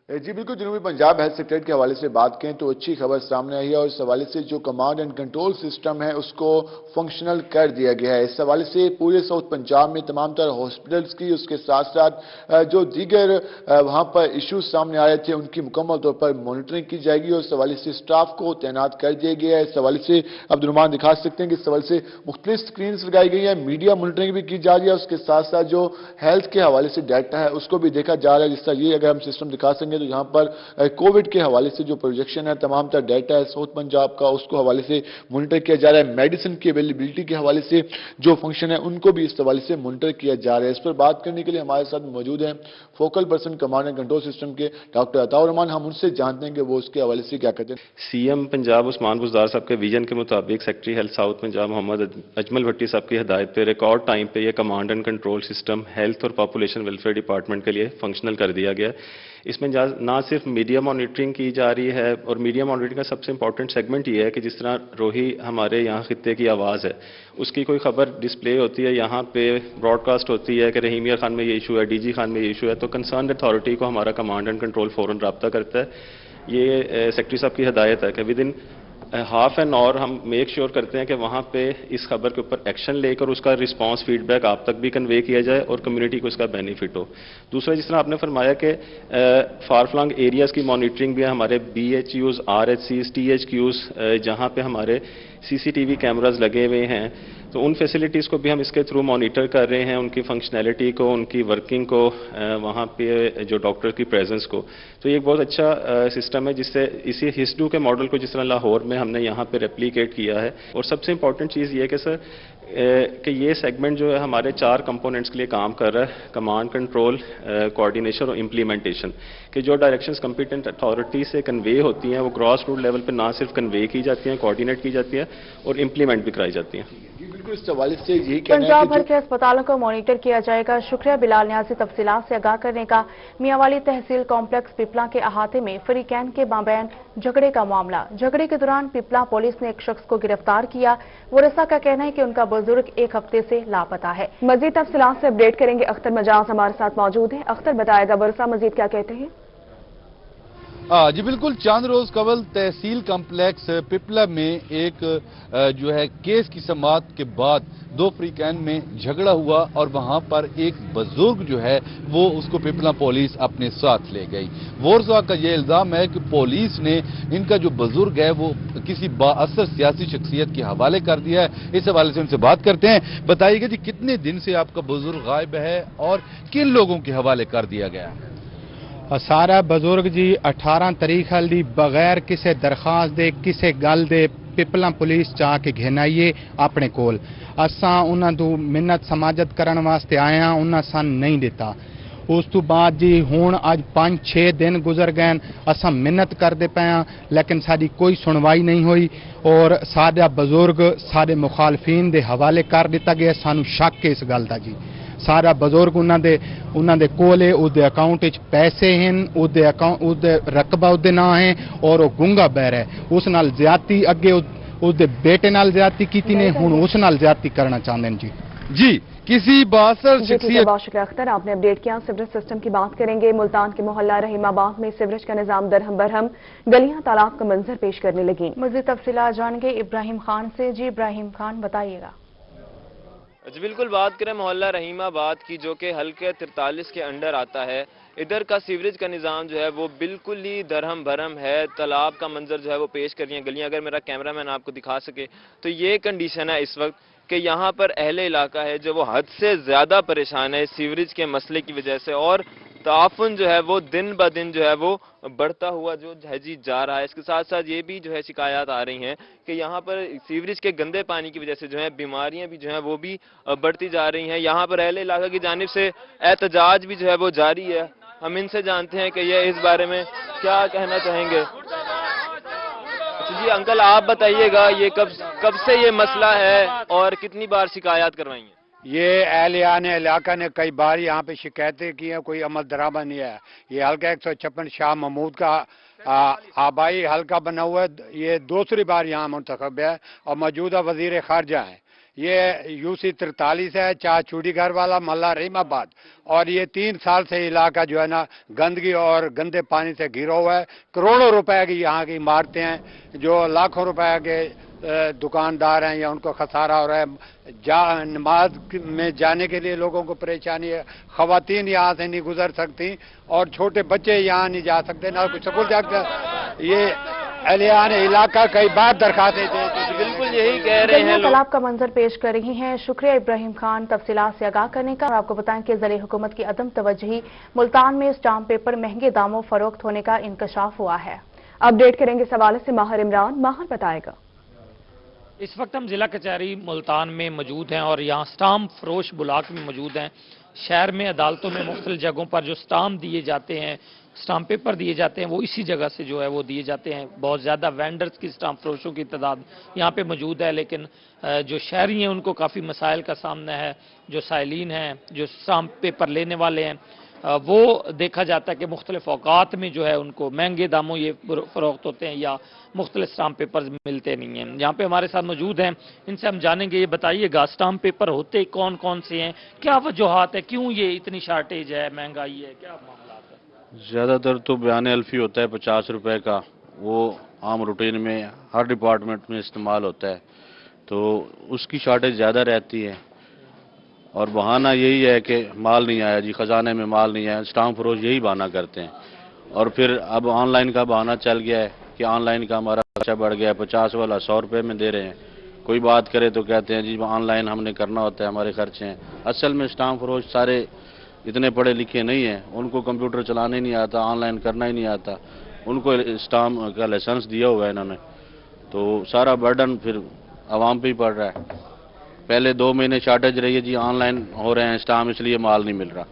जी बिल्कुल, जनूबी पंजाब हेल्थ सेक्रेटरी के हवाले से बात करें तो अच्छी खबर सामने आई है और इस हवाले से जो कमांड एंड कंट्रोल सिस्टम है उसको फंक्शनल कर दिया गया है। इस हवाले से पूरे साउथ पंजाब में तमाम तरह हॉस्पिटल्स की, उसके साथ साथ जो दीगर वहां पर इश्यूज सामने आ रहे थे उनकी मुकम्मल तौर पर मॉनिटरिंग की जाएगी और इस हवाले से स्टाफ को तैनात कर दिया गया है। इस हवाले से अब्दुल दिखा सकते हैं कि इस हवाले से मुख्तलिफ स्क्रीन लगाई गई है, मीडिया मॉनिटरिंग भी की जा रही है। उसके साथ साथ जो हेल्थ के हवाले से डाटा है उसको भी देखा जा रहा है। जिस तरह ये अगर हम सिस्टम दिखा सकेंगे तो यहाँ पर कोविड के हवाले से जो प्रोजेक्शन है, तमाम तरह डाटा है साउथ पंजाब का, उसको हवाले से मॉनिटर किया जा रहा है। मेडिसिन की अवेलेबिलिटी के हवाले से जो फंक्शन है उनको भी इस हवाले से मॉनिटर किया जा रहा है। इस पर बात करने के लिए हमारे साथ मौजूद हैं focal person command and control system के डॉक्टर अताउर रहमान। हम उनसे जानते हैं कि वो उसके हवाले से क्या कहते हैं। CM पंजाब उस्मान बुज़दार साहब के विजन के मुताबिक secretary health south Punjab Mohammad Ajmal Bhatti साहब की हिदायत पे रिकॉर्ड टाइम पे ये command and control system health और पॉपुलेशन वेलफेयर डिपार्टमेंट के लिए फंक्शनल कर दिया गया। इसमें ना सिर्फ मीडिया मॉनिटरिंग की जा रही है, और मीडिया मॉनिटरिंग का सबसे इंपॉर्टेंट सेगमेंट ये है कि जिस तरह रोही हमारे यहाँ खित्ते की आवाज़ है, उसकी कोई खबर डिस्प्ले होती है, यहाँ पे ब्रॉडकास्ट होती है कि रहीम यार खान में ये इशू है, DG खान में ये इशू है, तो कंसर्न अथॉरिटी को हमारा कमांड एंड कंट्रोल फौरन रब्ता करता है। ये सेक्रेटरी साहब की हिदायत है कि with in half an hour हम मेक श्योर करते हैं कि वहाँ पे इस खबर के ऊपर एक्शन लेकर उसका रिस्पांस फीडबैक आप तक भी कन्वे किया जाए और कम्युनिटी को इसका बेनिफिट हो। दूसरा, जिस तरह आपने फरमाया कि फार फ्लंग एरियाज़ की मॉनिटरिंग भी है, हमारे BHUs, RHCs, THQs जहाँ पे हमारे CCTV कैमराज लगे हुए हैं, तो उन फैसिलिटीज़ को भी हम इसके थ्रू मॉनिटर कर रहे हैं, उनकी फंक्शनैलिटी को, उनकी वर्किंग को, वहाँ पे जो डॉक्टर की प्रेजेंस को। तो ये एक बहुत अच्छा सिस्टम है जिससे इसी हिस्डू के मॉडल को जिस तरह लाहौर में हमने यहाँ पे रेप्लिकेट किया है। और सबसे इंपॉर्टेंट चीज़ ये है कि सर कि ये सेगमेंट जो है हमारे 4 कंपोनेंट्स के लिए काम कर रहा है, कमांड कंट्रोल, कोऑर्डिनेशन और इम्प्लीमेंटेशन, कि जो डायरेक्शंस कॉम्पिटेंट अथॉरिटी से कन्वे होती हैं वो ग्रॉस रूट लेवल पे ना सिर्फ कन्वे की जाती हैं, कोऑर्डिनेट की जाती है और इम्प्लीमेंट भी कराई जाती हैं। बिल्कुल इस हवाले से यही कहना है पंजाब कि भर के अस्पतालों को मॉनिटर किया जाएगा। शुक्रिया बिलाल न्याजी तफसीलात से आगाह करने का। मियांवाली तहसील कॉम्प्लेक्स पिपला के अहाते में फरीकैन के माबैन झगड़े का मामला। झगड़े के दौरान पिपला पुलिस ने एक शख्स को गिरफ्तार किया। वरसा का कहना है कि उनका बुजुर्ग एक हफ्ते से लापता है। मजीद तफसीलात से अपडेट करेंगे। अख्तर मजाज हमारे साथ मौजूद है। अख्तर बताएगा वरसा मजीद क्या कहते हैं। जी बिल्कुल, चंद रोज कबल तहसील कम्प्लेक्स पिपला में एक जो है केस की समाअत के बाद दो फ्रीकैन में झगड़ा हुआ और वहां पर एक बुजुर्ग जो है वो उसको पिपला पुलिस अपने साथ ले गई। वोरसा का ये इल्जाम है कि पुलिस ने इनका जो बुजुर्ग है वो किसी बाअसर सियासी शख्सियत के हवाले कर दिया है। इस हवाले से उनसे बात करते हैं। बताइएगा जी, कितने दिन से आपका बुजुर्ग गायब है और किन लोगों के हवाले कर दिया गया है? सारा बुजुर्ग जी 18 तारीख हल्दी बगैर किसी दरखास्त दे किसी गल दे पिपला पुलिस चा के घेनाइए अपने कोल। असां उन्हां तों मिन्नत समाजत करन वास्ते आए हां, उन्हां सन नहीं दिता। उस तो बाद जी हुण अज 5-6 दिन गुजर गए, असां मिन्नत करते पे हां लेकिन साडी कोई सुनवाई नहीं हुई और साडा बुजुर्ग साडे मुखालफीन दे हवाले कर दिता गया। सानू शक है इस गल दा जी। सारा बुजुर्ग उन्हां दे कोल है, उहदे अकाउंट विच पैसे हैं, उहदे रकबा उहदे नां है और वो गुंगा बैर है। उस नाल ज्यादती अगे उहदे बेटे नाल ज्यादती कीती ने, हुण उस नाल ज्यादती करना चाहते हैं जी किसी बासर शख्सियत। बहुत शुक्रिया अख्तर, आपने अपडेट किया। सीवरेज सिस्टम की बात करेंगे। मुल्तान के मोहल्ला रहीमाबाद में सीवरेज का निजाम दरहम बरहम, गलियां तालाब का मंजर पेश करने लगी। मजीद तफसीलात जानेंगे इब्राहिम खान से। जी इब्राहिम खान बताइएगा। जी बिल्कुल, बात करें मोहल्ला रहीमाबाद की जो कि हल्के 43 के अंडर आता है, इधर का सीवरेज का निज़ाम जो है वो बिल्कुल ही दरहम भरम है। तालाब का मंजर जो है वो पेश कर रही हैं गलियां। अगर मेरा कैमरामैन आपको दिखा सके तो ये कंडीशन है इस वक्त कि यहाँ पर अहले इलाका है जो वो हद से ज़्यादा परेशान है सीवरेज के मसले की वजह से, और ताफुन जो है वो दिन ब दिन जो है वो बढ़ता हुआ जो है जी जा रहा है। इसके साथ साथ ये भी जो है शिकायत आ रही हैं कि यहाँ पर सीवरेज के गंदे पानी की वजह से जो है बीमारियां भी जो है वो भी बढ़ती जा रही हैं। यहाँ पर अहले इलाका की जानिब से एहतजाज भी जो है वो जारी है। हम इनसे जानते हैं कि ये इस बारे में क्या कहना चाहेंगे। जी अंकल, आप बताइएगा ये कब से ये मसला है और कितनी बार शिकायत करवाई है? ये अहलियान इलाका ने कई बार यहाँ पे शिकायतें की हैं, कोई अमल दरामद नहीं है। ये हल्का 156 शाह महमूद का आबाई हल्का बना हुआ है। ये दूसरी बार यहाँ मुंतखब है और मौजूदा वजीर खारजा है। ये UC 43 है, चाह चूड़ीघर वाला मोहल्ला रहीमाबाद, और ये 3 साल से इलाका जो है ना गंदगी और गंदे पानी से घिरा हुआ है। करोड़ों रुपए की यहाँ की इमारतें हैं, जो लाखों रुपए के दुकानदार हैं या उनको खसारा हो रहा है। नमाज में जाने के लिए लोगों को परेशानी है। खवातीन यहाँ से नहीं गुजर सकती और छोटे बच्चे यहाँ नहीं जा सकते, ना कुछ स्कूल जा सकते। ये अहलियान इलाका कई बार दरखास्तें दे, बिल्कुल यही कह रहे हैं। तालाब का मंजर पेश कर रही हैं। शुक्रिया इब्राहिम खान तफसीलात से आगाह करने का। आपको बताएं कि ज़िले हुकूमत की अदम तवज्जुही, मुल्तान में स्टाम्प पेपर महंगे दामों फरोख्त होने का इंकशाफ हुआ है। अपडेट करेंगे इस हवाले से माहिर इमरान। माहिर बताएगा। इस वक्त हम जिला कचहरी मुल्तान में मौजूद हैं और यहाँ स्टाम्प फरोश ब्लॉक में मौजूद हैं। शहर में अदालतों में मुख्तलिफ जगहों पर जो स्टाम्प दिए जाते हैं, स्टाम्प पेपर दिए जाते हैं, वो इसी जगह से जो है वो दिए जाते हैं। बहुत ज़्यादा वेंडर्स की स्टाम्प फरोशों की तादाद यहाँ पे मौजूद है, लेकिन जो शहरी हैं उनको काफ़ी मसाइल का सामना है। जो साइलिन हैं, जो स्टाम्प पेपर लेने वाले हैं, वो देखा जाता है कि मुख्तलिफ औकात में जो है उनको महंगे दामों ये फरोख्त होते हैं या मुख्तलिफ स्टाम्प पेपर मिलते नहीं हैं। यहाँ पे हमारे साथ मौजूद हैं, इनसे हम जानेंगे। ये बताइएगा स्टाम्प पेपर होते कौन कौन से हैं, क्या वजूहात है, क्यों ये इतनी शार्टेज है, महंगाई है, क्या मामला है? ज़्यादातर तो बयान अल्फी होता है 50 रुपए का, वो आम रूटीन में हर डिपार्टमेंट में इस्तेमाल होता है, तो उसकी शार्टेज ज़्यादा रहती है। और बहाना यही है कि माल नहीं आया जी, ख़जाने में माल नहीं आया, स्टाम्प फरोश यही बहाना करते हैं। और फिर अब ऑनलाइन का बहाना चल गया है कि ऑनलाइन का हमारा खर्चा बढ़ गया है, 50 वाला 100 रुपये में दे रहे हैं। कोई बात करे तो कहते हैं जी ऑनलाइन हमने करना होता है, हमारे खर्चे हैं। असल में स्टाम्प फरोश सारे इतने पढ़े लिखे नहीं हैं, उनको कंप्यूटर चलाने नहीं आता, ऑनलाइन करना ही नहीं आता, उनको स्टाम्प का लाइसेंस दिया हुआ है इन्होंने, तो सारा बर्डन फिर आवाम पे ही पड़ रहा है। पहले 2 महीने शार्टेज रही है जी, ऑनलाइन हो रहे हैं स्टाम्प, इसलिए माल नहीं मिल रहा।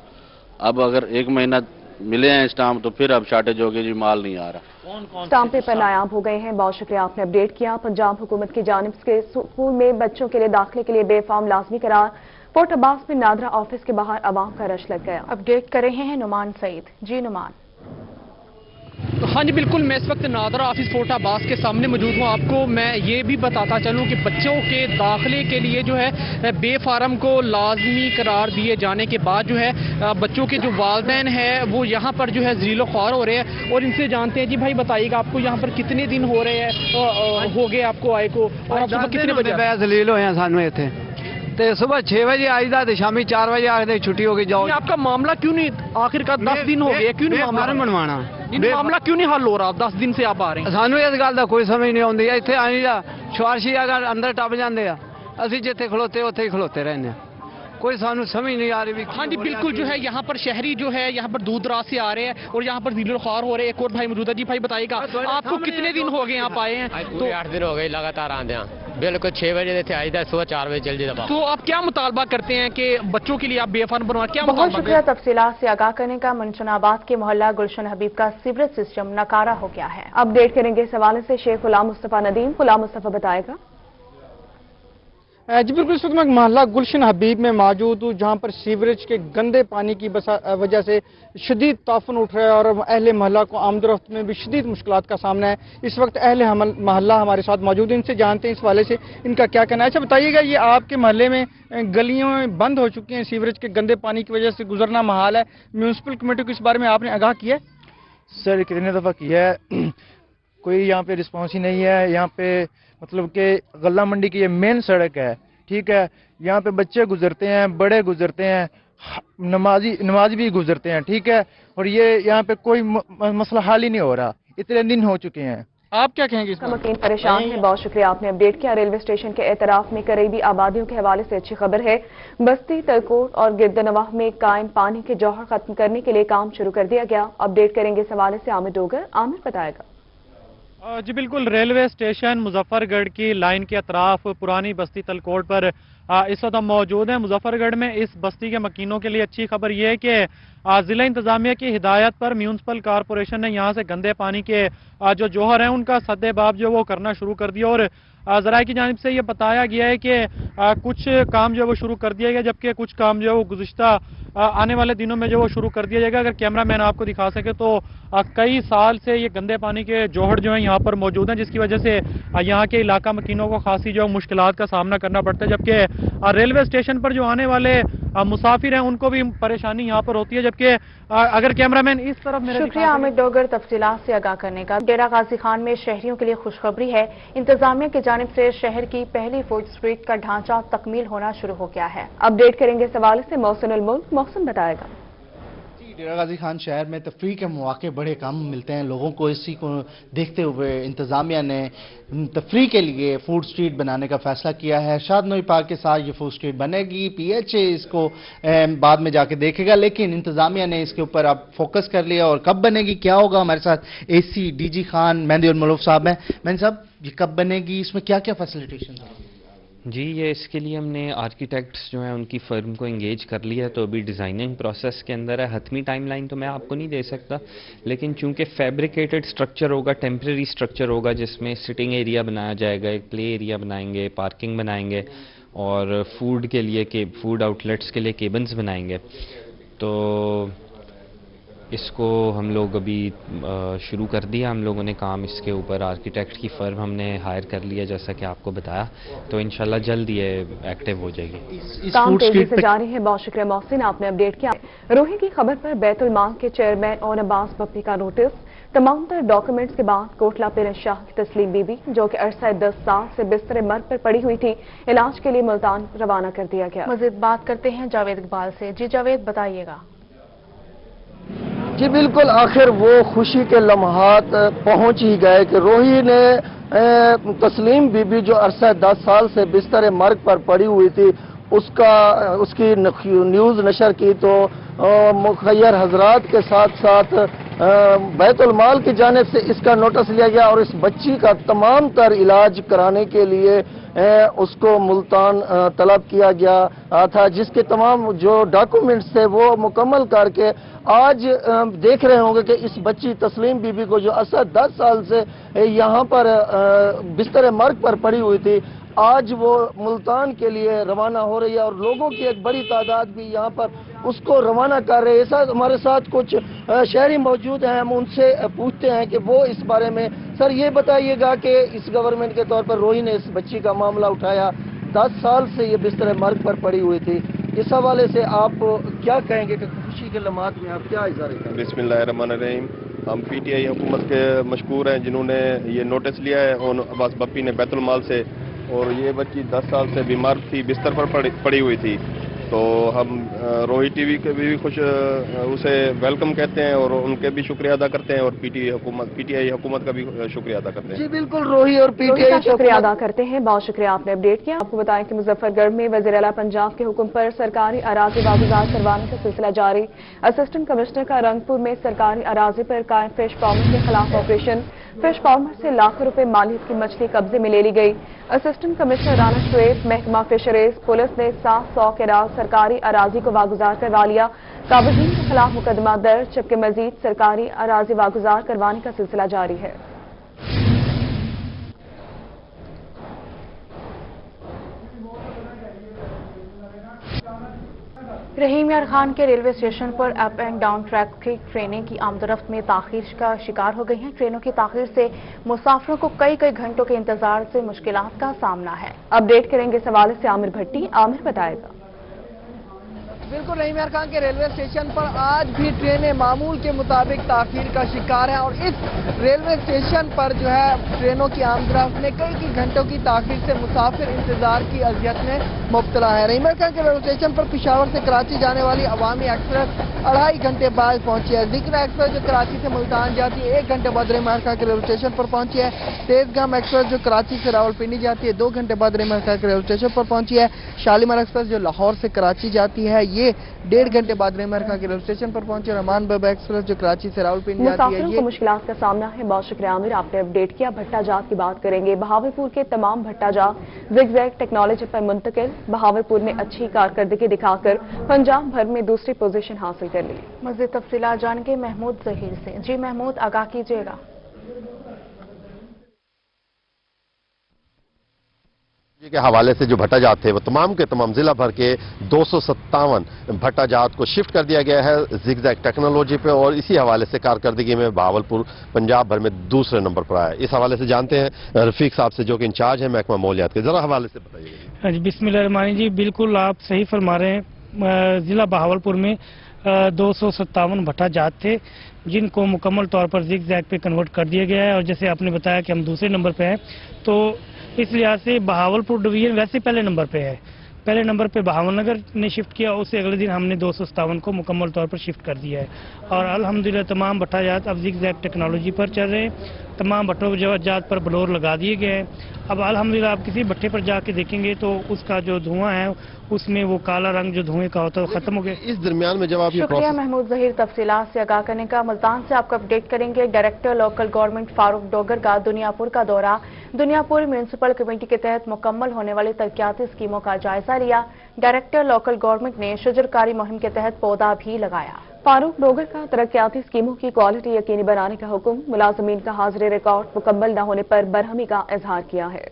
अब अगर 1 महीना मिले हैं स्टाम्प, तो फिर अब शॉर्टेज हो गई जी, माल नहीं आ रहा। स्टाम्प पेपर नायाब हो गए हैं। बहुत शुक्रिया, आपने अपडेट किया। पंजाब हुकूमत की जानिब से स्कूल में बच्चों के लिए दाखिले के लिए बेफार्म लाजमी करार। पोर्ट अब्बास में नादरा ऑफिस के बाहर अवाम का रश लग गया। अपडेट कर रहे हैं नुमान सईद। जी नुमान। हाँ जी बिल्कुल, मैं इस वक्त नादरा ऑफिस पोर्ट अब्बास के सामने मौजूद हूँ। आपको मैं ये भी बताता चलूँ कि बच्चों के दाखिले के लिए जो है बेफार्म को लाजमी करार दिए जाने के बाद जो है बच्चों के जो वालिदैन है वो यहाँ पर जो है ज़लीलो ख्वार हो रहे हैं। और इनसे जानते हैं, जी भाई बताइएगा आपको यहाँ पर कितने दिन हो रहे हैं हो गए आपको आए को, और आप सुबह कितने बजे जलील होए सानू इत्थे ते सुबह 6 बजे आईदा ते शामी 4 बजे आखदे छुट्टी हो गई जाओ। आपका मामला क्यों नहीं आखिरकार 10 दिन हो गए, क्यों नहीं मामला बनवाना, मामला क्यों नहीं हल हो रहा? 10 दिन से आप आ रहे हैं। सानू इस गल दा कोई समझ नहीं आउंदी। इत्थे आई जा शवारशी अगर अंदर टप जांदे आ, असीं जिथे खलोते उत्थे ही खलोते रहने आ, कोई सानू समझ नहीं आ रही। हाँ जी बिल्कुल, जो है यहाँ पर शहरी जो है यहाँ पर दूर दराज से आ रहे हैं और यहाँ पर ज़लीलो ख्वार हो रहे हैं। एक और भाई मौजूद है। जी भाई बताइएगा आपको कितने दिन हो गए आप आए हैं? तो 8 दिन हो गए लगातार आते हैं। बिल्कुल 6 बजे थे आई था, सुबह 4 बजे चल जाता। तो आप क्या मुतालबा करते हैं कि बच्चों के लिए आप बेफार्म बनवा? क्या बहुत शुक्रिया तफसीलात से आगाह करने का। मुंशनाबाद के मोहल्ला गुलशन हबीब का सीवरेज सिस्टम नकारा हो गया है। अपडेट करेंगे इस हवाले से शेख गुलाम मुस्तफा नदीम। गुलाम मुस्तफा बताएगा। जी बिल्कुल, इस वक्त मैं मोहल्ला गुलशन हबीब में मौजूद हूँ, जहाँ पर सीवरेज के गंदे पानी की वजह से शदीद ताफन उठ रहा है और अहले मोहल्ला को आमदोरफ्त में भी शदीद मुश्किलात का सामना है। इस वक्त अहले मोहल्ला हमारे साथ मौजूद है, इनसे जानते हैं इस वाले से इनका क्या कहना है। अच्छा बताइएगा, ये आपके मोहल्ले में गलियाँ बंद हो चुकी हैं सीवरेज के गंदे पानी की वजह से, गुजरना महाल है, म्यूनसिपल कमेटी को इस बारे में आपने आगाह किया है? सर कितने दफ़ा किया है, कोई यहाँ पे रिस्पॉन्स ही नहीं है। यहाँ पे मतलब कि गल्ला मंडी की ये मेन सड़क है, ठीक है, यहाँ पे बच्चे गुजरते हैं, बड़े गुजरते हैं, नमाजी भी गुजरते हैं, ठीक है, और ये यहाँ पे कोई मसला हल ही नहीं हो रहा, इतने दिन हो चुके हैं। आप क्या कहेंगे? मकीन परेशान है। बहुत शुक्रिया, आपने अपडेट किया। रेलवे स्टेशन के एतराफ में करीबी आबादियों के हवाले से अच्छी खबर है। बस्ती, तलकोट और गिरदनवाह में कायम पानी के जौहर खत्म करने के लिए काम शुरू कर दिया गया। अपडेट करेंगे इस हवाले से आमिर डोगर। आमिर बताएगा। जी बिल्कुल, रेलवे स्टेशन मुजफ्फरगढ़ की लाइन के अतराफ पुरानी बस्ती तलकोट पर इस वक्त हम मौजूद हैं। मुजफ्फरगढ़ में इस बस्ती के मकीनों के लिए अच्छी खबर यह है कि जिला इंतजामिया की हिदायत पर म्यूनसिपल कारपोरेशन ने यहाँ से गंदे पानी के जो जौहर हैं उनका सद्देबाब जो वो करना शुरू कर दिया। और ज़राए की जानिब से ये बताया गया है कि कुछ काम जो वो शुरू कर दिया गया, जबकि कुछ काम जो वो गुज़िश्ता आने वाले दिनों में जो वो शुरू कर दिया जाएगा। अगर कैमरा मैन आपको दिखा सके तो कई साल से ये गंदे पानी के जौहर जो हैं यहाँ पर मौजूद हैं, जिसकी वजह से यहाँ के इलाका मकीनों को खासी जो मुश्किलात का सामना करना पड़ता है। जबकि रेलवे स्टेशन पर जो आने वाले मुसाफिर हैं उनको भी परेशानी यहाँ पर होती है। जबकि अगर कैमरामैन इस तरफ मेरे शुक्रिया आमिर डोगर तफसीलात से आगाह करने का। डेरा गाजी खान में शहरियों के लिए खुशखबरी है। इंतजामिया की जानिब से शहर की पहली फूड स्ट्रीट का ढांचा तकमील होना शुरू हो गया है। अपडेट करेंगे इस हवाले से मोहसिन उल मुल्क। मोहसिन बताएगा। डेरा गाजी खान शहर में तफरीह के मौके बड़े कम मिलते हैं लोगों को। इसी को देखते हुए इंतज़ामिया ने तफरीह के लिए फूड स्ट्रीट बनाने का फैसला किया है। शादनोई पार्क के साथ ये फूड स्ट्रीट बनेगी। PHA इसको बाद में जाके देखेगा, लेकिन इंतज़ामिया ने इसके ऊपर अब फोकस कर लिया। और कब बनेगी, क्या होगा, हमारे साथ AC DG खान मेहंदी उल मलूफ साहब हैं। मेहंदी साहब, ये कब बनेगी, इसमें क्या क्या फैसिलिटेशन है? जी, ये इसके लिए हमने आर्किटेक्ट्स जो हैं उनकी फर्म को इंगेज कर लिया है, तो अभी डिज़ाइनिंग प्रोसेस के अंदर है। हतमी टाइमलाइन तो मैं आपको नहीं दे सकता, लेकिन चूंकि फैब्रिकेटेड स्ट्रक्चर होगा, टेम्परेरी स्ट्रक्चर होगा, जिसमें सिटिंग एरिया बनाया जाएगा, एक प्ले एरिया बनाएंगे, पार्किंग बनाएंगे और फूड के लिए फूड आउटलेट्स के लिए केबिन्स बनाएंगे। तो इसको हम लोग अभी शुरू कर दिया हम लोगों ने काम इसके ऊपर। आर्किटेक्ट की फर्म हमने हायर कर लिया, जैसा कि आपको बताया, तो इंशाल्लाह जल्द ये एक्टिव हो जाएगी। काम तेजी से जारी है। बहुत शुक्रिया मोहसिन, आपने अपडेट किया। रोही की खबर पर बैतुल माल के चेयरमैन और अब्बास बप्पी का नोटिस। तमाम तर डॉक्यूमेंट्स के बाद कोटला पेरन शाह की तस्लीम बीबी, जो कि अरसा 10 साल से बिस्तर मर्ग पर पड़ी हुई थी, इलाज के लिए मुल्तान रवाना कर दिया गया। मजीद बात करते हैं जावेद इकबाल से। जी जावेद बताइएगा। जी बिल्कुल, आखिर वो खुशी के लम्हात पहुंच ही गए कि रोही ने तस्लीम बीबी जो अरसा 10 साल से बिस्तर मर्ग पर पड़ी हुई थी उसकी न्यूज़ नशर की। तो मुखय्यर हजरात के साथ साथ बैतुल माल की जानिब से इसका नोटिस लिया गया और इस बच्ची का तमाम तर इलाज कराने के लिए उसको मुल्तान तलब किया गया था, जिसके तमाम जो डॉक्यूमेंट्स थे वो मुकम्मल करके आज देख रहे होंगे कि इस बच्ची तस्लीम बीबी को जो 10 साल से यहाँ पर बिस्तर मर्ग पर पड़ी हुई थी, आज वो मुल्तान के लिए रवाना हो रही है और लोगों की एक बड़ी तादाद भी यहाँ पर उसको रवाना कर रहे हैं। ऐसा हमारे साथ कुछ शहरी मौजूद हैं, हम उनसे पूछते हैं कि वो इस बारे में। सर ये बताइएगा कि इस गवर्नमेंट के तौर पर रोही ने इस बच्ची का मामला उठाया, 10 साल से ये बिस्तर मर्ग पर पड़ी हुई थी, इस हवाले से आप क्या कहेंगे कि खुशी के लम्हात में आप क्या इज़हार करेंगे? बिस्मिल्लाहिर्रहमानिर्रहीम। हम पीटीआई हुकूमत के मशकूर हैं जिन्होंने ये नोटिस लिया है और अब्बास बप्पी ने बैतुल माल से, और ये बच्ची 10 साल से बीमार थी, बिस्तर पर पड़ी हुई थी। तो हम रोही टीवी के भी कुछ उसे वेलकम कहते हैं और उनके भी शुक्रिया अदा करते हैं और पीटीआई हुकूमत का भी शुक्रिया अदा करते हैं। जी बिल्कुल, रोही और पीटीआई का शुक्रिया अदा करते हैं। बहुत शुक्रिया, आपने अपडेट किया। आपको बताएं कि मुजफ्फरगढ़ में वज़ीर आला पंजाब के हुक्म पर सरकारी अराजी वागुजार करवाने का सिलसिला जारी। असिस्टेंट कमिश्नर का रंगपुर में सरकारी अराजी पर कायम फिश फार्मर के खिलाफ ऑपरेशन। फिश फार्मर से लाखों रुपए मालियत की मछली कब्जे में ले ली गई। असिस्टेंट कमिश्नर राना शुएब, महकमा फिशरीज, पुलिस ने 700 के राज सरकारी अराजी को वागुजार करवा लिया। काबिजीन के खिलाफ मुकदमा दर्ज, जबकि मजीद सरकारी अराजी वागुजार करवाने का सिलसिला जारी है। रहीम यार खान के रेलवे स्टेशन पर अप एंड डाउन ट्रैक की ट्रेनें की आमदरफ्त में ताखीर का शिकार हो गई हैं। ट्रेनों की ताखीर से मुसाफिरों को कई घंटों के इंतजार से मुश्किलात का सामना है। अपडेट करेंगे इस हवाले से आमिर भट्टी। आमिर बताएगा। बिल्कुल, रहीम यार खान के रेलवे स्टेशन पर आज भी ट्रेनें मामूल के मुताबिक ताखीर का शिकार हैं और इस रेलवे स्टेशन पर जो है ट्रेनों की आमदरफ्त में कई घंटों की ताखीर से मुसाफिर इंतजार की अजियत में मुब्तला है। रहीम यार खान के रेलवे स्टेशन पर पिशावर से कराची जाने वाली अवामी एक्सप्रेस 2.5 घंटे बाद पहुंची है। जिक्र एक्सप्रेस जो कराची से मुल्तान जाती है 1 घंटे बाद रहीम यार खान के रेलवे स्टेशन पर पहुंची है। तेजगाम एक्सप्रेस जो कराची से रावलपिंडी जाती है 2 घंटे बाद रहीम यार खान के रेलवे स्टेशन पर पहुंची है। शालीमार एक्सप्रेस जो लाहौर से कराची जाती है ये 1.5 घंटे बाद रहीम यार खान के रेलवे स्टेशन पर पहुंचे। रहमान बाबा एक्सप्रेस जो कराची से रावलपिंडी जाती है मुसाफिरों को मुश्किलात का सामना है। बहुत शुक्रिया आमिर, आपने अपडेट किया। भट्टा जात की बात करेंगे। बहावलपुर के तमाम भट्टा जात जिगजैग टेक्नोलॉजी पर मुंतकिल। बहावलपुर ने अच्छी कारकर्दगी दिखाकर पंजाब भर में दूसरी पोजीशन हासिल कर ली। मज़ीद तफसीलात जानेंगे महमूद जहीर से। जी महमूद, आगाह कीजिएगा। के हवाले से जो भट्टा जात थे वो तमाम के तमाम जिला भर के 257 भट्टा जात को शिफ्ट कर दिया गया है जिगजैग टेक्नोलॉजी पे, और इसी हवाले से कारकर्दगी में बहावलपुर पंजाब भर में दूसरे नंबर पर आया। इस हवाले से जानते हैं रफीक साहब से जो कि इंचार्ज है महकमा मालियात के, जरा हवाले से बताइए। बिस्मिल्लाहिर्रहमानिर्रहीम जी, बिल्कुल आप सही फरमा रहे हैं। जिला बहावलपुर में 257 भट्टा जात थे जिनको मुकम्मल तौर पर जिगजैग पे कन्वर्ट कर दिया गया है, और जैसे आपने बताया कि हम दूसरे नंबर पे हैं, तो इस लिहाज से बहावलपुर डिवीजन वैसे पहले नंबर पे है। पहले नंबर पे बहावलनगर ने शिफ्ट किया, उससे अगले दिन हमने 257 को मुकम्मल तौर पर शिफ्ट कर दिया है और अल्हम्दुलिल्लाह तमाम भट्टा जात अब जिगजैग टेक्नोलॉजी पर चल रहे हैं। तमाम भट्टो जात पर ब्लोर लगा दिए गए हैं। अब अल्हम्दुलिल्लाह आप किसी भट्टे पर जाके देखेंगे तो उसका जो धुआं है उसमें वो काला रंग जो धुएं का होता है वो खत्म हो गया। इस दरमियान में जब आप शुक्रिया महमूद जहीर तफसीलात से आगाह करने का। मुल्तान से आपको अपडेट करेंगे। Director local government Farooq Dogar का दुनियापुर का दौरा। दुनियापुर म्यूनसिपल कमेटी के तहत मुकम्मल होने वाली तरक्याती स्कीमों का जायजा लिया। डायरेक्टर लोकल गवर्नमेंट ने शजरकारी मुहिम के तहत पौधा भी लगाया। फारूक डोगर का तरक्याती स्कीमों की क्वालिटी यकीनी बनाने का हुक्म। मुलाजमीन का हाजिरी रिकॉर्ड मुकम्मल न होने पर बरहमी का इजहार किया है।